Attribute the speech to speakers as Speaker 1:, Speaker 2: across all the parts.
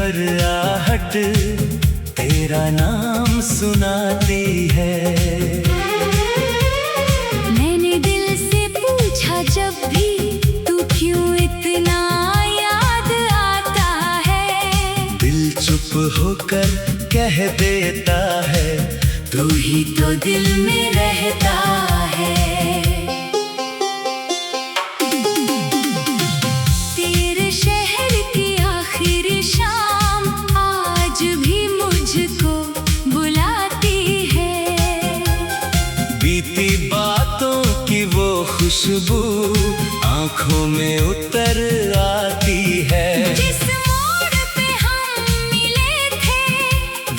Speaker 1: हर आहट तेरा नाम सुनाती है।
Speaker 2: मैंने दिल से पूछा जब भी तू क्यों इतना याद आता है।
Speaker 1: दिल चुप होकर कह देता है
Speaker 2: तू ही तो दिल में रहता है। तेरे शहर की आखिरी शाम आज भी मुझको बुलाती है।
Speaker 1: बीती बातों की वो खुशबू आंखों में उतर आती है।
Speaker 2: जिस मोड़ पे हम मिले थे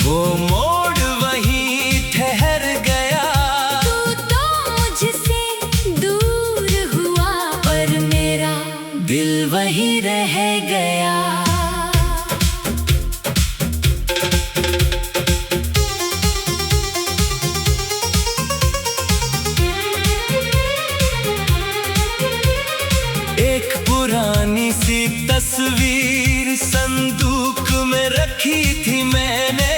Speaker 1: वो मोड़ वहीं ठहर गया।
Speaker 2: तू तो मुझसे दूर हुआ पर मेरा दिल वहीं रह गया।
Speaker 1: एक पुरानी सी तस्वीर संदूक में रखी थी मैंने।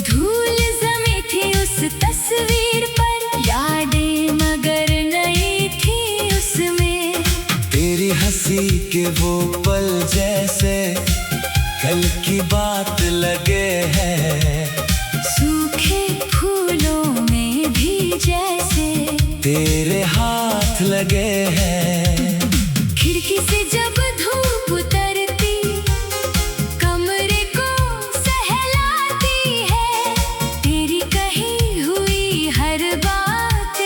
Speaker 2: धूल जमी थी उस तस्वीर पर, यादें मगर नई थी उसमें।
Speaker 1: तेरी हंसी के वो पल जैसे कल की बात लगे हैं।
Speaker 2: सूखे फूलों में भी जैसे
Speaker 1: तेरे हाथ लगे हैं।
Speaker 2: खिड़की से जब धूप उतरती कमरे को सहलाती है। तेरी कही हुई हर बात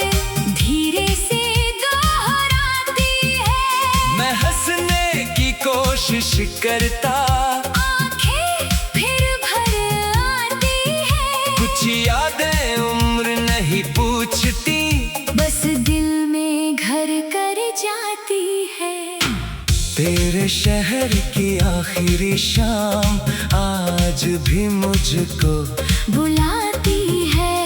Speaker 2: धीरे से दोहराती है।
Speaker 1: मैं हंसने की कोशिश करता,
Speaker 2: आंखें फिर भर आती है।
Speaker 1: कुछ यादें उम्र नहीं पूछती,
Speaker 2: बस दिल में घर कर जाती है।
Speaker 1: तेरे शहर की आखिरी शाम आज भी मुझको
Speaker 2: बुलाती है।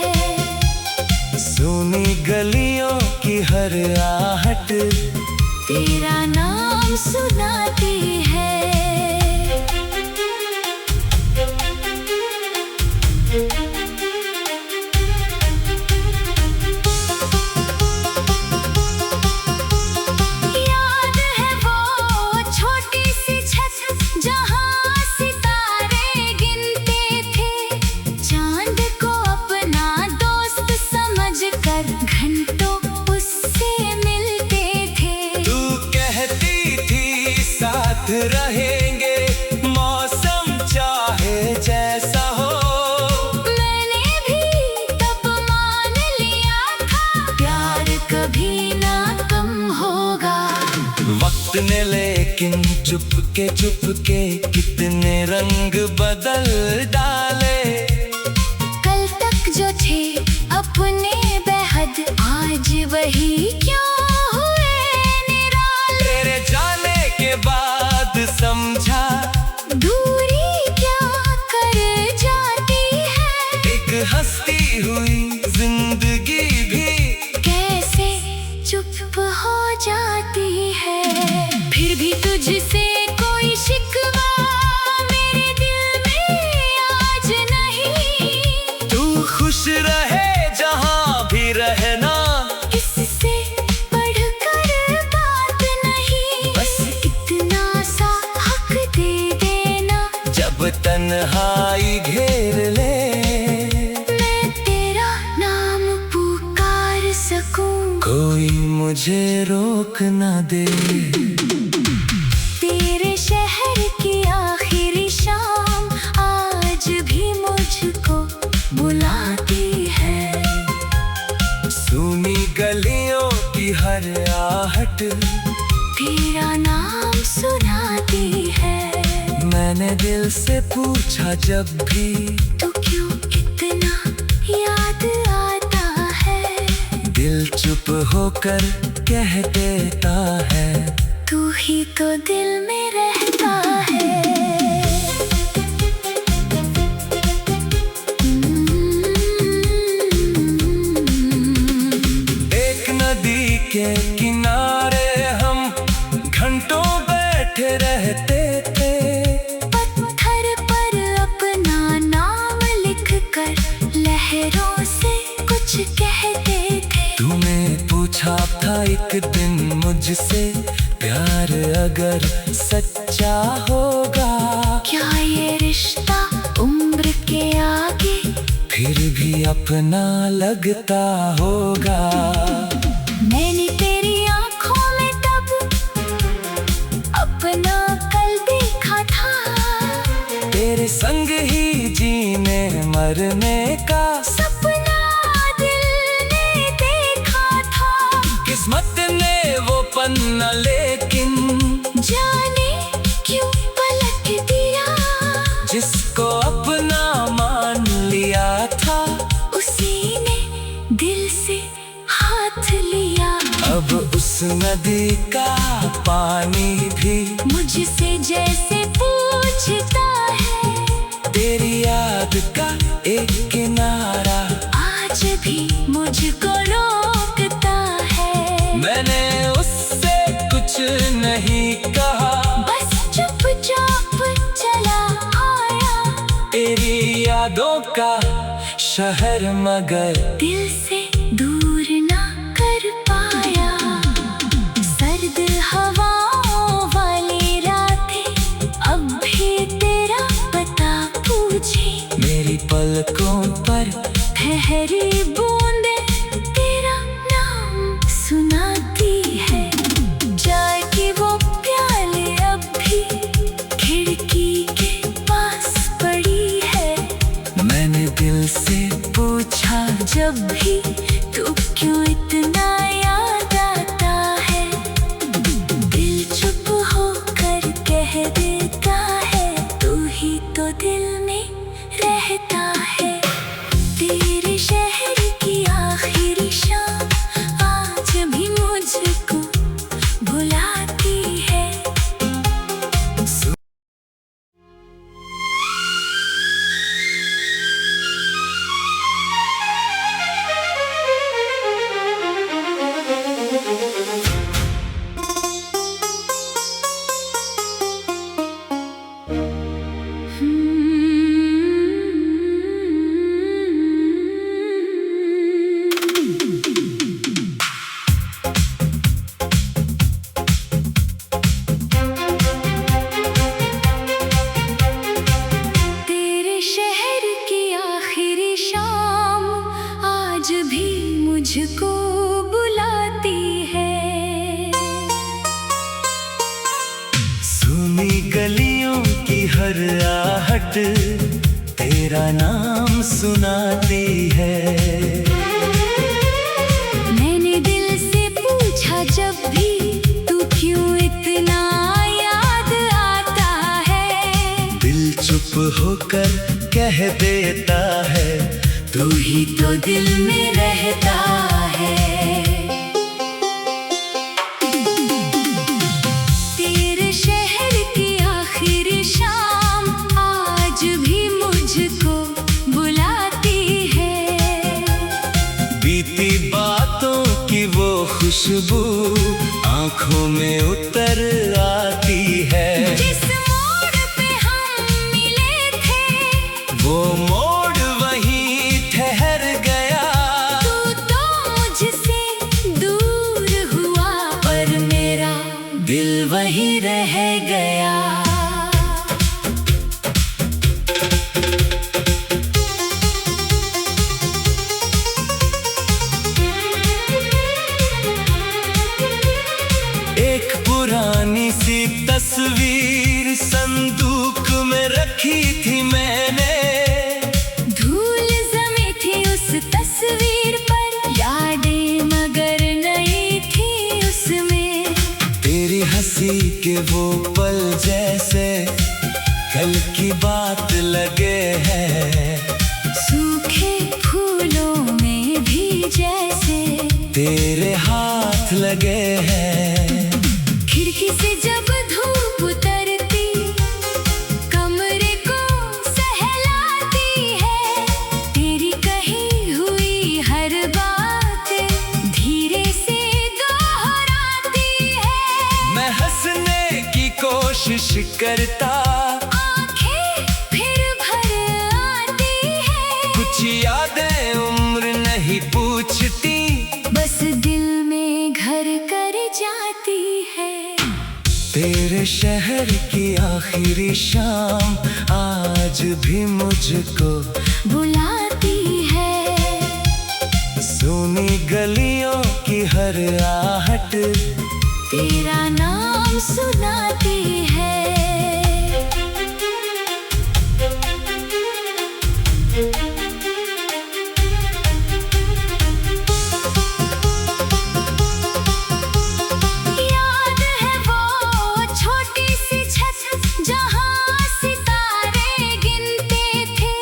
Speaker 1: सुनी गलियों की हर आहट
Speaker 2: तेरा नाम सुनाती है। याद है वो छोटी सी छत जहाँ सितारे गिनते थे। चांद को अपना दोस्त समझकर घंटों उससे मिलते थे।
Speaker 1: तू कहती थी साथ रहेंगे मौसम चाहे जैसा हो।
Speaker 2: मैंने भी तब मान लिया था प्यार कभी ना कम होगा।
Speaker 1: वक्त ने लेकिन चुपके चुपके कितने रंग बदल डाले।
Speaker 2: कल तक जो थे अपने बेहद आज वही क्यों हुए निराले।
Speaker 1: तेरे जाने के बाद समझा
Speaker 2: दूरी क्या कर जाती है।
Speaker 1: एक हंसती हुई जिंदगी भी
Speaker 2: कैसे चुप हो जाती है। फिर भी तुझसे कोई शिकवा मेरे दिल में आज नहीं।
Speaker 1: तू खुश रहे जहाँ भी रहना,
Speaker 2: इससे बढ़कर बात नहीं। बस इतना सा हक दे देना,
Speaker 1: जब तन्हाई घेर ले
Speaker 2: मैं तेरा नाम पुकार सकूं।
Speaker 1: कोई मुझे रोक ना दे।
Speaker 2: तेरे शहर की आखिरी शाम आज भी मुझको बुलाती है।
Speaker 1: सुनी गलियों की हर आहट
Speaker 2: तेरा नाम सुनाती है।
Speaker 1: मैंने दिल से पूछा जब भी
Speaker 2: तू क्यों इतना याद आता है।
Speaker 1: दिल चुप होकर कह देता है
Speaker 2: तू ही तो दिल में रहता है।
Speaker 1: एक नदी के किनारे हम घंटों बैठे रहते थे।
Speaker 2: पत्थर
Speaker 1: एक दिन मुझसे प्यार अगर सच्चा होगा,
Speaker 2: क्या ये रिश्ता उम्र के आगे
Speaker 1: फिर भी अपना लगता होगा।
Speaker 2: मैंने तेरी आंखों में तब अपना कल देखा था,
Speaker 1: तेरे संग ही जीने मरने का
Speaker 2: सपना दिल ने देखा था।
Speaker 1: किस्मत ने वो पन्ना लेकिन
Speaker 2: जाने क्यों पलट दिया,
Speaker 1: जिसको अपना मान लिया था
Speaker 2: उसी ने दिल से हाथ लिया।
Speaker 1: अब उस नदी का पानी भी
Speaker 2: मुझसे जैसे पूछता है,
Speaker 1: तेरी याद का एक किनारा
Speaker 2: आज भी मुझको रोकता है।
Speaker 1: मैंने उससे कुछ नहीं कहा,
Speaker 2: बस चुपचाप चला आया,
Speaker 1: तेरी यादों का शहर मगर
Speaker 2: दिल से दूर ना कर पाया। सर्द हवाओं वाली रातें अब भी तेरा पता पूछे,
Speaker 1: मेरी पलकों पर
Speaker 2: ठहरी बूंदे तेरा नाम सुनाती है। चाय की वो प्याले अब भी खिड़की के पास पड़ी है।
Speaker 1: मैंने दिल से पूछा
Speaker 2: जब भी तू क्यों इतना याद आता है, दिल चुप होकर कह देता है, तू ही तो दिल में रहता है। तेरे शहर की आखिरी शाम आज भी मुझको बुलाती है। तेरे शहर की आखिरी शाम आज भी मुझको बुलाती है।
Speaker 1: सुनी गलियों की हर आहट तेरा नाम सुनाती है।
Speaker 2: मैंने दिल से पूछा जब भी तू क्यों इतना याद आता है,
Speaker 1: दिल चुप होकर कह देता है,
Speaker 2: तू ही तो दिल में रहता है। तेरे शहर की आखिरी शाम आज भी मुझको बुलाती है।
Speaker 1: बीती बातों की वो खुशबू आंखों में उतर आती है।
Speaker 2: जिस मोड़ पे हम मिले थे,
Speaker 1: वो मोड़ वहीं ठहर गया,
Speaker 2: तू तो मुझसे दूर हुआ, पर मेरा
Speaker 1: दिल
Speaker 2: वहीं रह गया।
Speaker 1: एक पुरानी सी तस्वीर संदूक में रखी थी मैंने,
Speaker 2: धूल जमी थी उस तस्वीर पर, यादें मगर नई थी उसमें।
Speaker 1: तेरी हंसी के वो पल जैसे कल की बात लगे हैं,
Speaker 2: सूखे फूलों में भी जैसे
Speaker 1: तेरे हाथ लगे हैं।
Speaker 2: खिड़की से जब धूप उतरती कमरे को सहलाती है, तेरी कही हुई हर बात धीरे से दोहराती है।
Speaker 1: मैं हंसने की कोशिश करता,
Speaker 2: आंखें फिर भर आती है,
Speaker 1: कुछ यादें उम्र नहीं पूछती,
Speaker 2: बस दिल में घर
Speaker 1: तेरे शहर की आखिरी शाम आज भी मुझको
Speaker 2: बुलाती है।
Speaker 1: सुनी गलियों की हर आहट
Speaker 2: तेरा नाम सुनाती है। याद है वो छोटी सी छत जहाँ सितारे गिनते थे,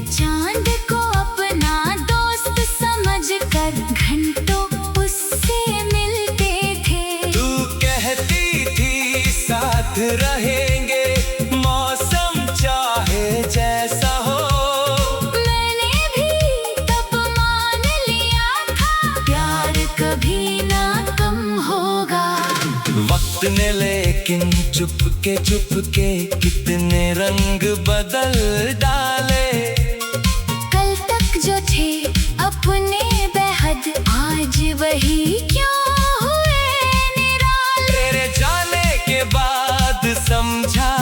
Speaker 2: चांद को अपना दोस्त समझकर घंटों उससे मिलते थे।
Speaker 1: तू कहती थी साथ रहेंगे मौसम चाहे जैसा हो,
Speaker 2: मैंने भी तब मान लिया था प्यार कभी ना कम होगा।
Speaker 1: वक्त ने लेकिन चुपके चुपके कितने रंग बदल डाले।
Speaker 2: कल तक जो थे अपने बेहद आज वही क्यों हुए निराले।
Speaker 1: तेरे जाने के बाद समझा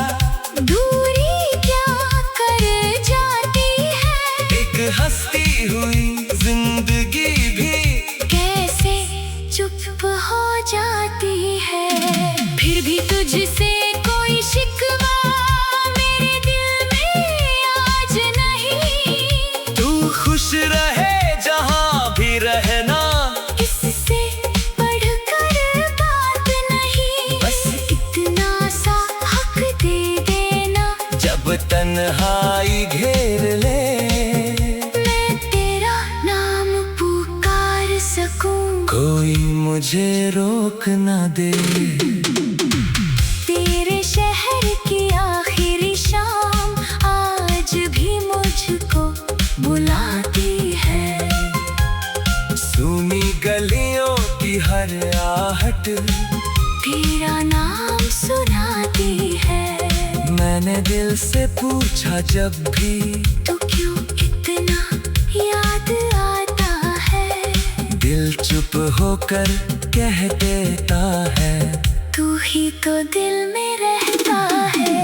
Speaker 2: दूरी क्या कर जाती है,
Speaker 1: एक हंसती हुई जिंदगी भी
Speaker 2: कैसे चुप हो जाती है। फिर भी तुझसे कोई शिकवा मेरे दिल में आज नहीं।
Speaker 1: तू खुश रहे जहाँ भी रहना,
Speaker 2: इससे बढ़कर बात नहीं, बस इतना सा हक दे देना।
Speaker 1: जब तन्हाई घेर ले
Speaker 2: मैं तेरा नाम पुकार सकूं,
Speaker 1: कोई मुझे रोक ना दे।
Speaker 2: तेरे शहर की आखिरी शाम आज भी मुझको बुलाती है।
Speaker 1: सुनी गलियों की हर आहट
Speaker 2: तेरा नाम सुनाती है।
Speaker 1: मैंने दिल से पूछा जब भी
Speaker 2: तू क्यों इतना याद आता है,
Speaker 1: दिल चुप होकर कह देता है
Speaker 2: तू ही तो दिल में रहता है।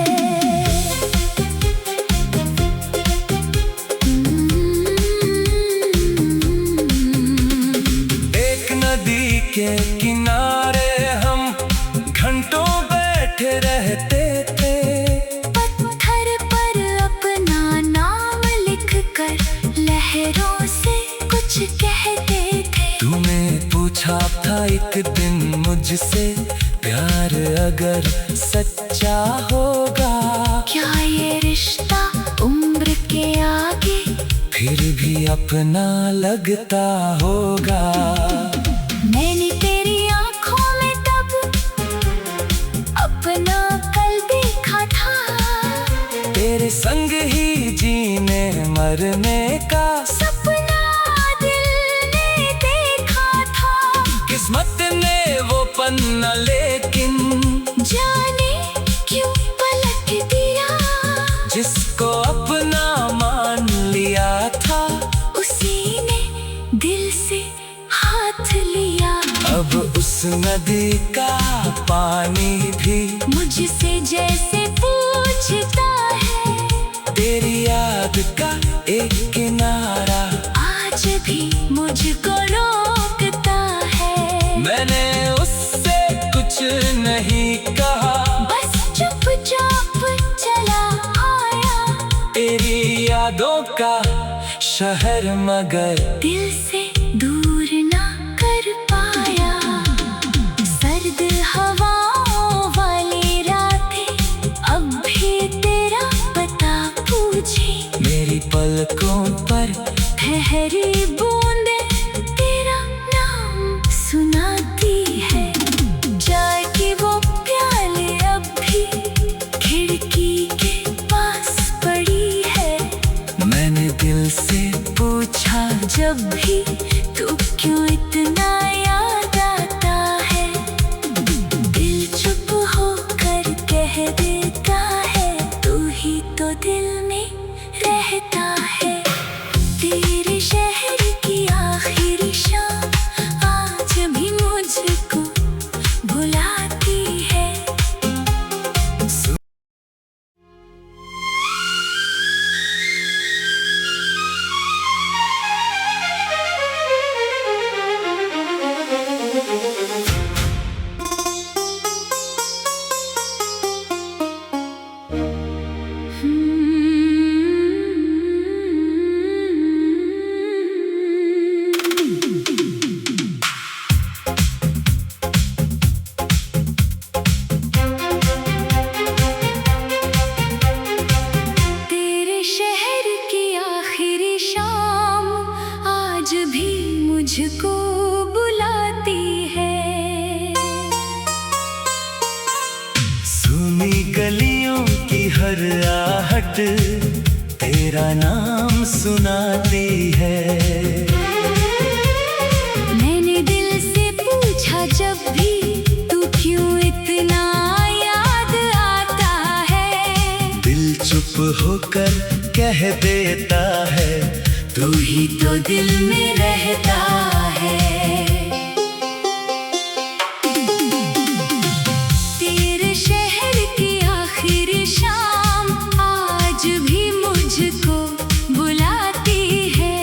Speaker 1: एक नदी के किनारे हम घंटों बैठे रहते थे,
Speaker 2: पत्थर पर अपना नाम लिखकर लहरों से कुछ कहते थे।
Speaker 1: तूने पूछा था एक दिन मुझसे प्यार अगर सच्चा होगा,
Speaker 2: क्या ये रिश्ता उम्र के आगे
Speaker 1: फिर भी अपना लगता होगा।
Speaker 2: मैंने तेरी आंखों में तब अपना कल देखा था,
Speaker 1: तेरे संग ही जीने मरने का
Speaker 2: सपना दिल ने देखा था।
Speaker 1: किस्मत ने वो पन्ना लेकिन
Speaker 2: जाने क्यों पलट दिया,
Speaker 1: जिसको अपना मान लिया था
Speaker 2: उसी ने दिल से हाथ लिया।
Speaker 1: अब उस नदी का पानी भी
Speaker 2: मुझसे जैसे पूछता है,
Speaker 1: तेरी याद का एक किनारा
Speaker 2: आज भी मुझको रोकता है।
Speaker 1: मैंने उससे कुछ नहीं कहा,
Speaker 2: बस चुपचाप चला आया,
Speaker 1: तेरी यादों का शहर मगर
Speaker 2: दिल से दूर ना कर पाया। सर्द हवाओं वाली रातें अब भी तेरा पता पूछे,
Speaker 1: मेरी पलकों पर
Speaker 2: ठहरी बूंदे तेरा नाम सुनाती है। चाय की वो प्याले अब भी खिड़की के पास पड़ी है।
Speaker 1: मैंने दिल से पूछा
Speaker 2: जब भी तू क्यों इतना याद आता है, दिल चुप होकर कह देता है तू ही तो दिल में रहता है। तेरे शहर की आखिरी शाम आज भी मुझको बुलाती है।
Speaker 1: आहट तेरा नाम सुनाती है।
Speaker 2: मैंने दिल से पूछा जब भी, तू क्यों इतना याद आता है।
Speaker 1: दिल चुप होकर कह देता है,
Speaker 2: तू ही तो दिल में रहता है। तेरे शहर की आखिरी शाम आज भी मुझको बुलाती है।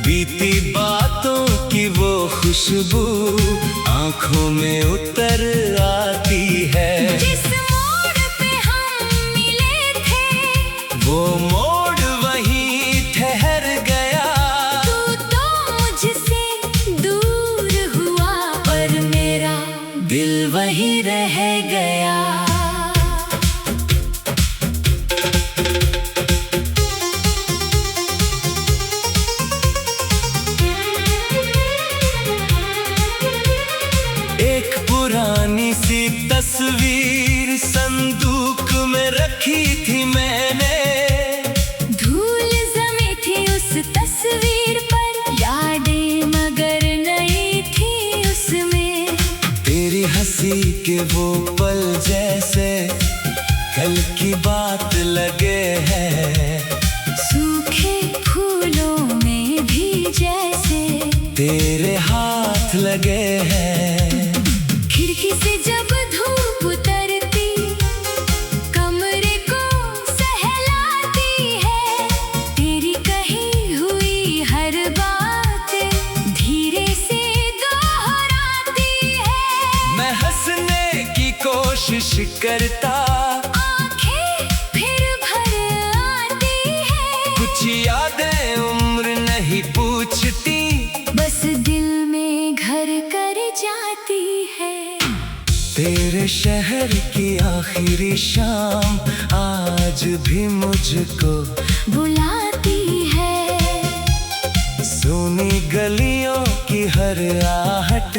Speaker 1: बीती बातों की वो खुशबू आंखों में उतर आती है।
Speaker 2: जिस मोड़ पे हम मिले थे,
Speaker 1: वो मोड़ वहीं ठहर गया।
Speaker 2: तू तो मुझसे दूर हुआ, पर मेरा दिल वहीं रह गया।
Speaker 1: एक पुरानी सी तस्वीर संदूक में रखी थी मैंने।
Speaker 2: धूल जमी थी उस तस्वीर पर, यादें मगर नहीं थी उसमें।
Speaker 1: तेरी हंसी के वो पल जैसे कल की बात लगे हैं।
Speaker 2: सूखे फूलों में भी जैसे
Speaker 1: तेरे हाथ लगे हैं।
Speaker 2: खिड़की से जब धूप उतरती, कमरे को सहलाती है। तेरी कही हुई हर बात धीरे से दोहराती है।
Speaker 1: मैं हंसने की कोशिश करता,
Speaker 2: आंखें फिर भर आती है।
Speaker 1: कुछ यादें उम्र नहीं पूछती,
Speaker 2: बस दिल में घर कर जाती है।
Speaker 1: तेरे शहर की आखिरी शाम आज भी मुझको
Speaker 2: बुलाती है।
Speaker 1: सुनी गलियों की हर आहट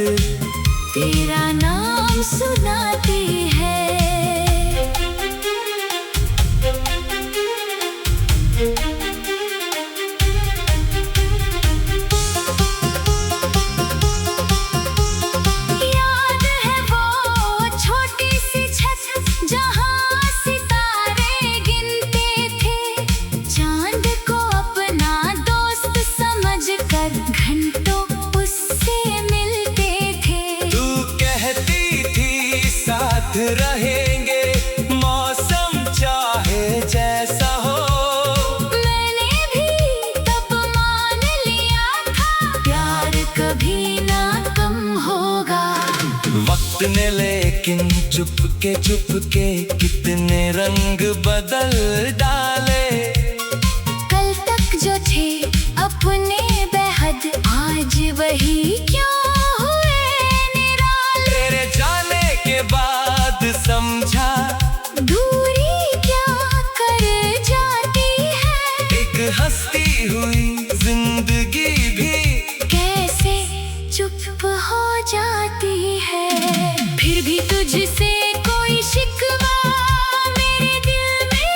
Speaker 2: तेरा नाम सुनाती है। याद है वो छोटी सी छत जहाँ सितारे गिनते थे। चांद को अपना दोस्त समझकर घंटों उससे मिलते थे।
Speaker 1: तू कहती थी साथ रहेंगे, मौसम चाहे जैसा हो।
Speaker 2: मैंने भी तब मान लिया था, प्यार कभी ना कम होगा।
Speaker 1: वक्त ने लेकिन चुपके चुपके कितने रंग बदल डाले।
Speaker 2: कल तक जो थे अपने बेहद, आज वही क्यों हुए निराले।
Speaker 1: तेरे जाने के बाद समझा
Speaker 2: दूरी क्या कर जाती है।
Speaker 1: एक हंसती हुई जिंदगी भी
Speaker 2: कैसे चुप हो जाती है। फिर भी तुझसे कोई शिकवा मेरे दिल में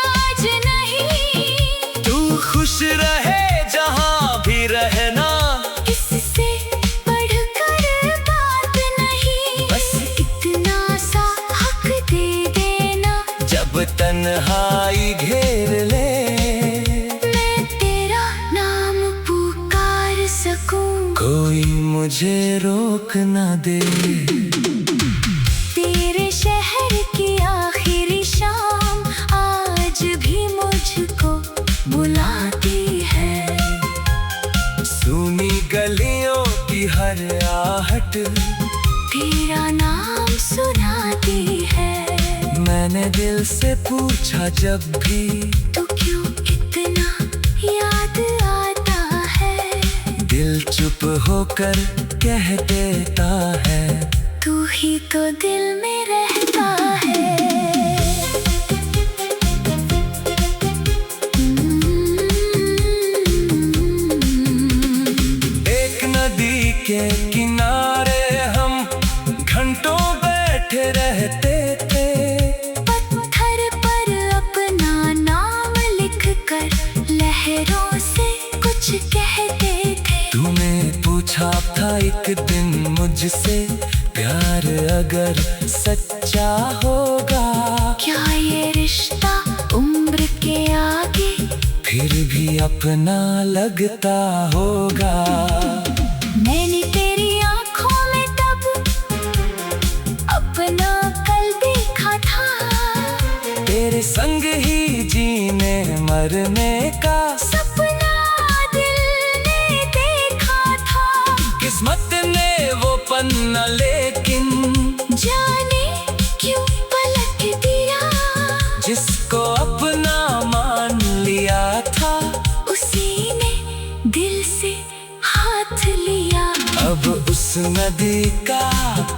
Speaker 2: आज नहीं।
Speaker 1: तू खुश रहे जहाँ भी रहना,
Speaker 2: इससे बढ़कर बात नहीं। बस इतना सा हक दे देना,
Speaker 1: जब तन्हाई घेर ले
Speaker 2: मैं तेरा नाम पुकार सकूं।
Speaker 1: कोई मुझे रोक ना दे।
Speaker 2: तेरे शहर की आखिरी शाम आज भी मुझको बुलाती है।
Speaker 1: सुनी गलियों की हर आहट
Speaker 2: तेरा नाम सुनाती है।
Speaker 1: मैंने दिल से पूछा जब भी,
Speaker 2: तू क्यों इतना याद आता है।
Speaker 1: दिल चुप होकर कह देता है,
Speaker 2: तू ही तो दिल में रहता है।
Speaker 1: एक नदी के किनारे हम घंटों बैठे रहते थे।
Speaker 2: पत्थर
Speaker 1: एक दिन मुझसे प्यार अगर सच्चा होगा,
Speaker 2: क्या ये रिश्ता उम्र के आगे
Speaker 1: फिर भी अपना लगता होगा।
Speaker 2: मैंने तेरी आंखों में तब अपना कल देखा था,
Speaker 1: तेरे संग ही जीने मरने का
Speaker 2: सपना दिल ने देखा था।
Speaker 1: किस्मत ने वो पन्ना लेकिन
Speaker 2: जाने क्यों पलट दिया,
Speaker 1: जिसको अपना मान लिया था
Speaker 2: उसी ने दिल से हाथ लिया।
Speaker 1: अब उस नदी का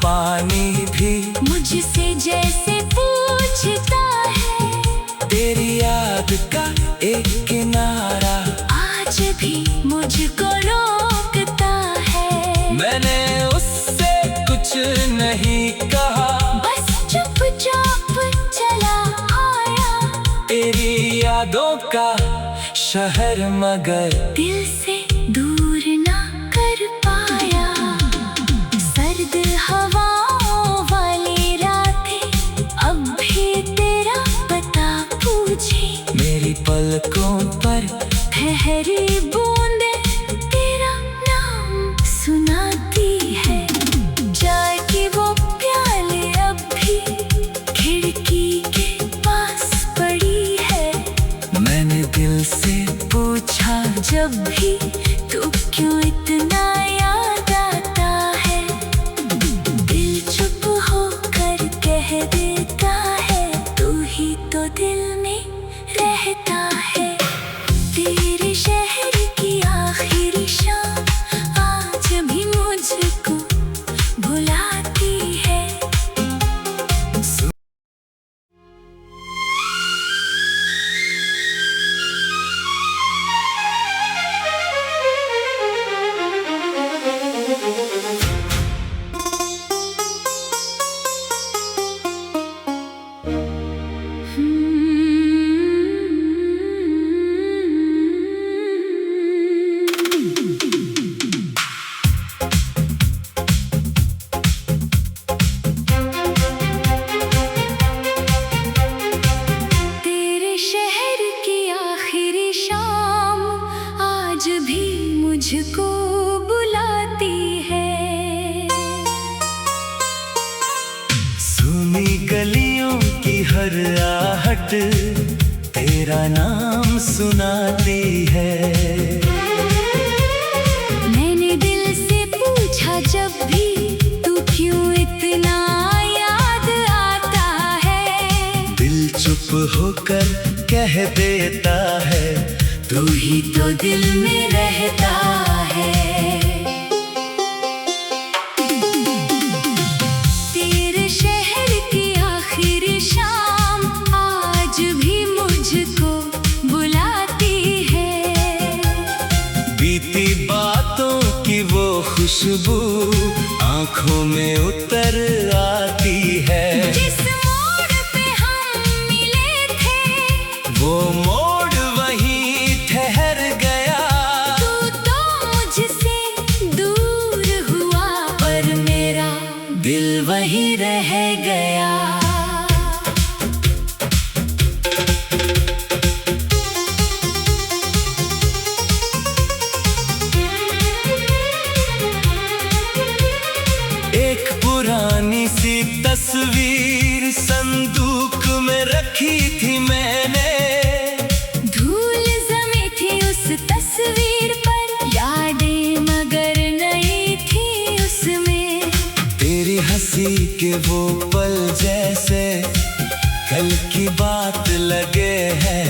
Speaker 1: पानी भी
Speaker 2: मुझसे जैसे पूछता है,
Speaker 1: तेरी याद का एक किनारा
Speaker 2: आज भी मुझको रोकता है।
Speaker 1: मैंने उससे कुछ नहीं कहा,
Speaker 2: बस चुपचाप चला आया,
Speaker 1: तेरी यादों का शहर मगर
Speaker 2: दिल से दूर ना कर पाया। सर्द हवाओं वाली रातें अब भी तेरा पता पूछे,
Speaker 1: मेरी पलकों पर
Speaker 2: ठहरी बूंदें तेरा नाम सुनाती है। चाय की वो प्याले अब भी खिड़की के पास पड़ी है।
Speaker 1: मैंने दिल से पूछा
Speaker 2: जब भी तू क्यों इतना याद आता है, दिल चुप होकर कह देता है, तू ही तो दिल में रहता है। तेरे शहर की आखिरी शाम आज भी मुझको भुलाती है। तेरे शहर की आखिरी शाम आज भी मुझको बुलाती है।
Speaker 1: सुनी गलियों की हर आहट तेरा नाम सुनाती है।
Speaker 2: मैंने दिल से पूछा जब भी तू क्यों इतना याद आता है,
Speaker 1: दिल चुप होकर कह देता है,
Speaker 2: तू ही तो दिल में रहता है। तेरे शहर की आखिरी शाम आज भी मुझको बुलाती है।
Speaker 1: बीती बातों की वो खुशबू आंखों में उतर आती है।
Speaker 2: जिस मोड़ पे हम मिले थे,
Speaker 1: वो मोड़ वहीं ठहर गया,
Speaker 2: तू तो मुझसे दूर हुआ, पर मेरा
Speaker 1: दिल
Speaker 2: वहीं रह गया।
Speaker 1: एक पुरानी सी तस्वीर संदूक में रखी थी मैंने,
Speaker 2: धूल जमी थी उस तस्वीर पर, यादें मगर नहीं थी उसमें।
Speaker 1: तेरी हंसी के वो पल जैसे कल की बात लगे हैं।